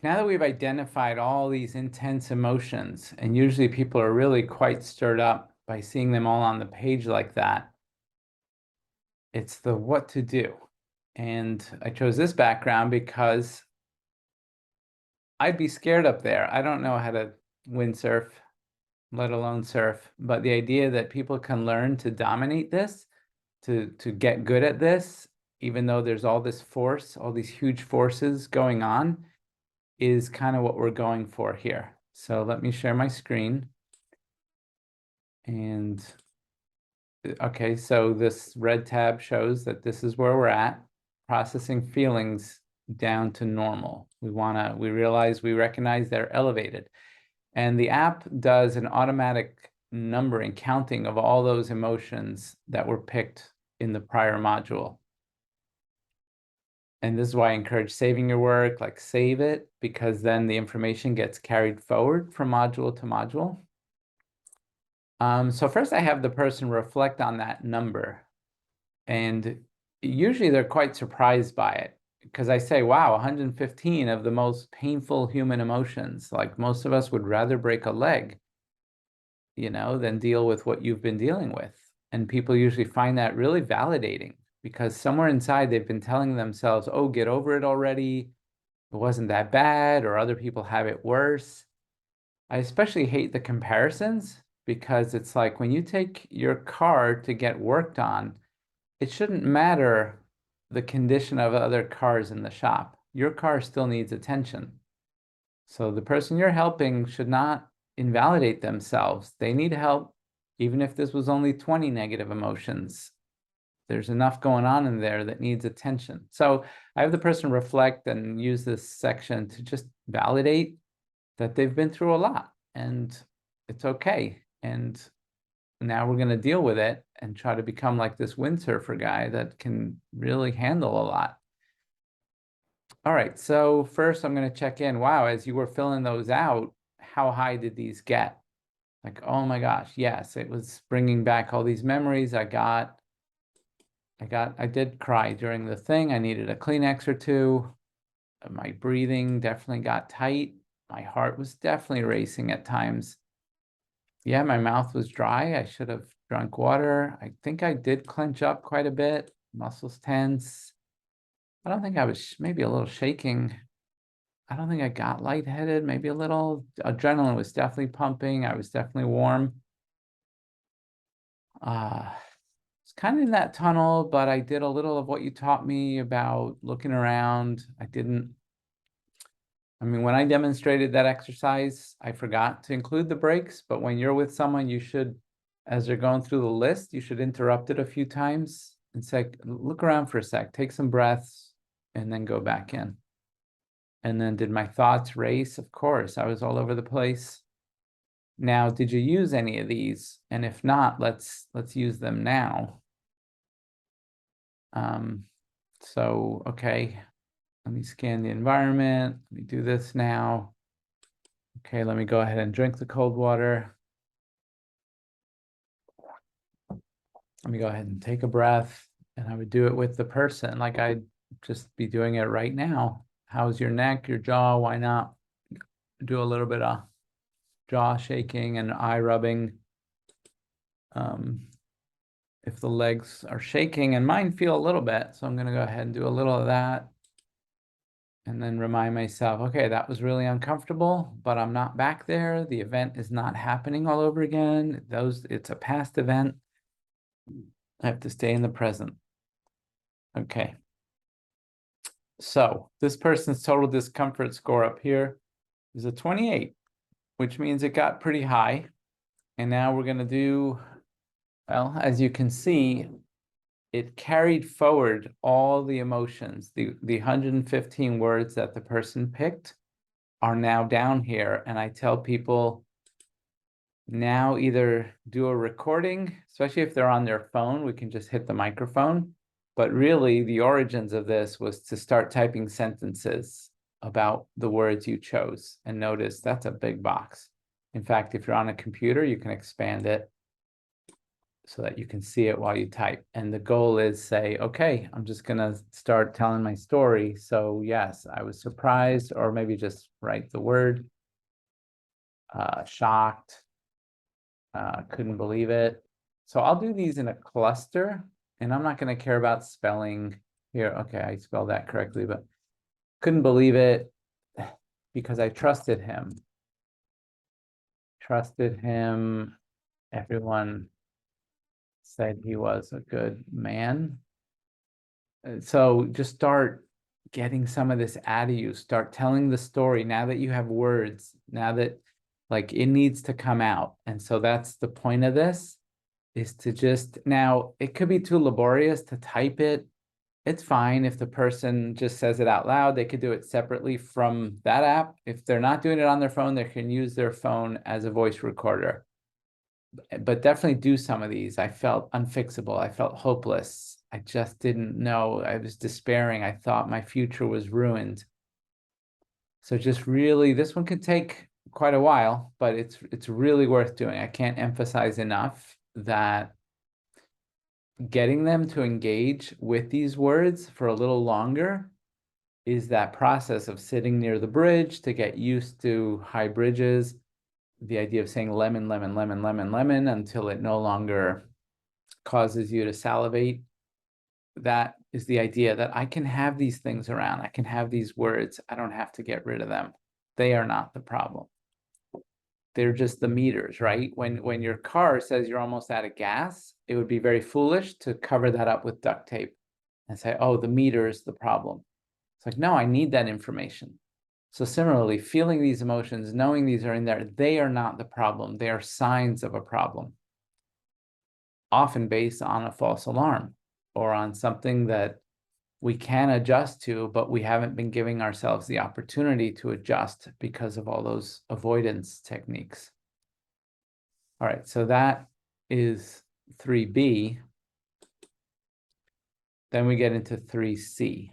now that we've identified all these intense emotions, and usually people are really quite stirred up by seeing them all on the page like that, it's the what to do. And I chose this background because I'd be scared up there. I don't know how to windsurf, let alone surf, but the idea that people can learn to dominate this, to get good at this, even though there's all this force, all these huge forces going on, is kind of what we're going for here. So let me share my screen. And okay, so this red tab shows that this is where we're at, processing feelings down to normal. We recognize they're elevated. And the app does an automatic numbering, counting of all those emotions that were picked in the prior module. And this is why I encourage saving your work, like save it, because then the information gets carried forward from module to module. So first I have the person reflect on that number. And usually they're quite surprised by it, because I say, wow, 115 of the most painful human emotions. Like most of us would rather break a leg, than deal with what you've been dealing with. And people usually find that really validating, because somewhere inside they've been telling themselves, oh, get over it already. It wasn't that bad, or other people have it worse. I especially hate the comparisons, because it's like when you take your car to get worked on, it shouldn't matter the condition of other cars in the shop. Your car still needs attention. So the person you're helping should not invalidate themselves. They need help, even if this was only 20 negative emotions. There's enough going on in there that needs attention. So I have the person reflect and use this section to just validate that they've been through a lot and it's okay. And now we're going to deal with it and try to become like this windsurfer guy that can really handle a lot. All right, so first I'm going to check in. Wow, as you were filling those out, how high did these get? Like, oh my gosh, yes, it was bringing back all these memories. I did cry during the thing. I needed a Kleenex or two. My breathing definitely got tight. My heart was definitely racing at times. Yeah, my mouth was dry. I should have drunk water. I think I did clench up quite a bit, muscles tense. I don't think I was, maybe a little shaking. I don't think I got lightheaded, maybe a little. Adrenaline was definitely pumping. I was definitely warm. It's kind of in that tunnel, but I did a little of what you taught me about looking around. I mean, when I demonstrated that exercise, I forgot to include the breaks, but when you're with someone, you should, as they're going through the list, you should interrupt it a few times and say, look around for a sec, take some breaths, and then go back in. And then did my thoughts race? Of course, I was all over the place. Now, did you use any of these? And if not, let's use them now. So, okay, let me scan the environment. Let me do this now. Okay, let me go ahead and drink the cold water. Let me go ahead and take a breath, and I would do it with the person like I'd just be doing it right now. How's your neck, your jaw? Why not do a little bit of jaw shaking and eye rubbing? If the legs are shaking, and mine feel a little bit, so I'm going to go ahead and do a little of that. And then remind myself, okay, that was really uncomfortable, but I'm not back there. The event is not happening all over again. It's a past event. I have to stay in the present. Okay. So this person's total discomfort score up here is a 28, which means it got pretty high. And now we're going to do, well, as you can see, it carried forward all the emotions. The 115 words that the person picked are now down here. And I tell people now either do a recording, especially if they're on their phone, we can just hit the microphone. But really, the origins of this was to start typing sentences about the words you chose. And notice that's a big box. In fact, if you're on a computer, you can expand it. so that you can see it while you type. And the goal is say, okay, I'm just gonna start telling my story. So yes, I was surprised, or maybe just write the word, shocked, couldn't believe it. So I'll do these in a cluster, and I'm not gonna care about spelling here. Okay, I spelled that correctly, but couldn't believe it because I trusted him. Trusted him. Everyone said he was a good man. So just start getting some of this out of you. Start telling the story now that you have words, now that like it needs to come out. And so that's the point of this, is to just, now it could be too laborious to type it. It's fine if the person just says it out loud. They could do it separately from that app. If they're not doing it on their phone, they can use their phone as a voice recorder. But definitely do some of these. I felt unfixable. I felt hopeless. I just didn't know. I was despairing. I thought my future was ruined. So just really, this one could take quite a while, but it's really worth doing. I can't emphasize enough that getting them to engage with these words for a little longer is that process of sitting near the bridge to get used to high bridges, the idea of saying lemon, lemon, lemon, lemon, lemon until it no longer causes you to salivate. That is the idea that I can have these things around. I can have these words. I don't have to get rid of them. They are not the problem. They're just the meters, right? When your car says you're almost out of gas, it would be very foolish to cover that up with duct tape and say, oh, the meter is the problem. It's like, no, I need that information. So similarly, feeling these emotions, knowing these are in there, they are not the problem. They are signs of a problem, often based on a false alarm or on something that we can adjust to, but we haven't been giving ourselves the opportunity to adjust because of all those avoidance techniques. All right, so that is 3B. Then we get into 3C.